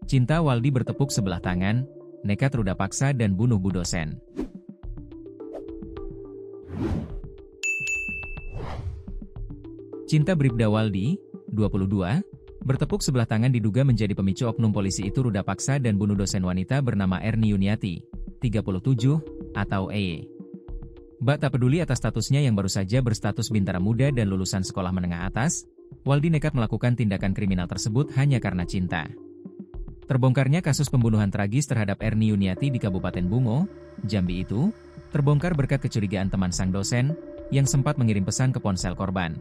Cinta Waldi bertepuk sebelah tangan, nekat ruda paksa dan bunuh Bu dosen. Cinta Bribda Waldi, 22, bertepuk sebelah tangan diduga menjadi pemicu oknum polisi itu ruda paksa dan bunuh dosen wanita bernama Erni Yuniati, 37, atau EY. Bak tak peduli atas statusnya yang baru saja berstatus bintara muda dan lulusan sekolah menengah atas, Waldi nekat melakukan tindakan kriminal tersebut hanya karena cinta. Terbongkarnya kasus pembunuhan tragis terhadap Erni Yuniati di Kabupaten Bungo, Jambi itu, terbongkar berkat kecurigaan teman sang dosen, yang sempat mengirim pesan ke ponsel korban.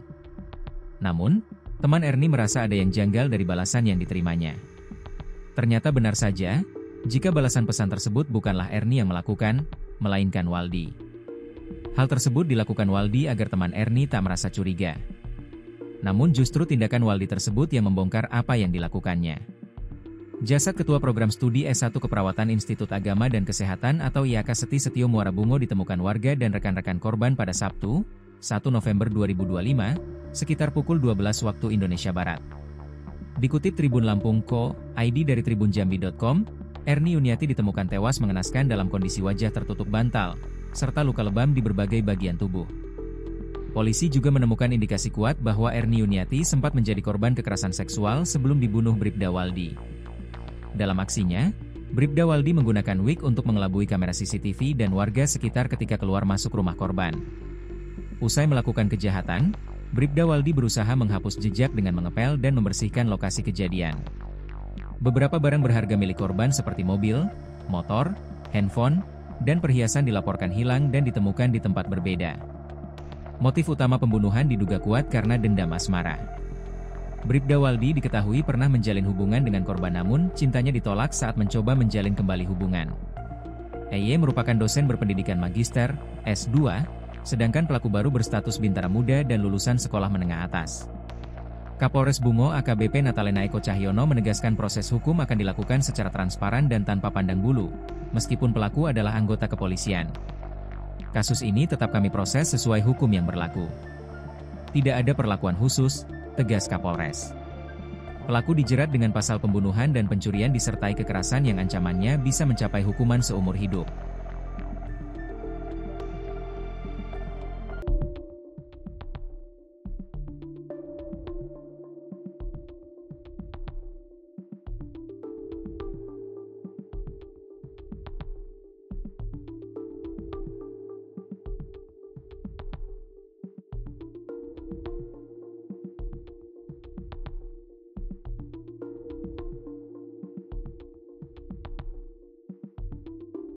Namun, teman Erni merasa ada yang janggal dari balasan yang diterimanya. Ternyata benar saja, jika balasan pesan tersebut bukanlah Erni yang melakukan, melainkan Waldi. Hal tersebut dilakukan Waldi agar teman Erni tak merasa curiga. Namun justru tindakan Waldi tersebut yang membongkar apa yang dilakukannya. Jasad Ketua Program Studi S1 Keperawatan Institut Agama dan Kesehatan atau IAKA Seti Setio Muara Bungo ditemukan warga dan rekan-rekan korban pada Sabtu, 1 November 2025, sekitar pukul 12 waktu Indonesia Barat. Dikutip Tribun Lampung.co, ID dari tribunjambi.com, Erni Yuniati ditemukan tewas mengenaskan dalam kondisi wajah tertutup bantal, serta luka lebam di berbagai bagian tubuh. Polisi juga menemukan indikasi kuat bahwa Erni Yuniati sempat menjadi korban kekerasan seksual sebelum dibunuh Bribda Waldi. Dalam aksinya, Bribda Waldi menggunakan wig untuk mengelabui kamera CCTV dan warga sekitar ketika keluar masuk rumah korban. Usai melakukan kejahatan, Bribda Waldi berusaha menghapus jejak dengan mengepel dan membersihkan lokasi kejadian. Beberapa barang berharga milik korban seperti mobil, motor, handphone, dan perhiasan dilaporkan hilang dan ditemukan di tempat berbeda. Motif utama pembunuhan diduga kuat karena dendam asmara. Bribda Waldi diketahui pernah menjalin hubungan dengan korban namun cintanya ditolak saat mencoba menjalin kembali hubungan. EY merupakan dosen berpendidikan magister, S2, sedangkan pelaku baru berstatus bintara muda dan lulusan sekolah menengah atas. Kapolres Bungo AKBP Natalena Eko Cahyono menegaskan proses hukum akan dilakukan secara transparan dan tanpa pandang bulu, meskipun pelaku adalah anggota kepolisian. Kasus ini tetap kami proses sesuai hukum yang berlaku. Tidak ada perlakuan khusus, tegas Kapolres. Pelaku dijerat dengan pasal pembunuhan dan pencurian disertai kekerasan yang ancamannya bisa mencapai hukuman seumur hidup.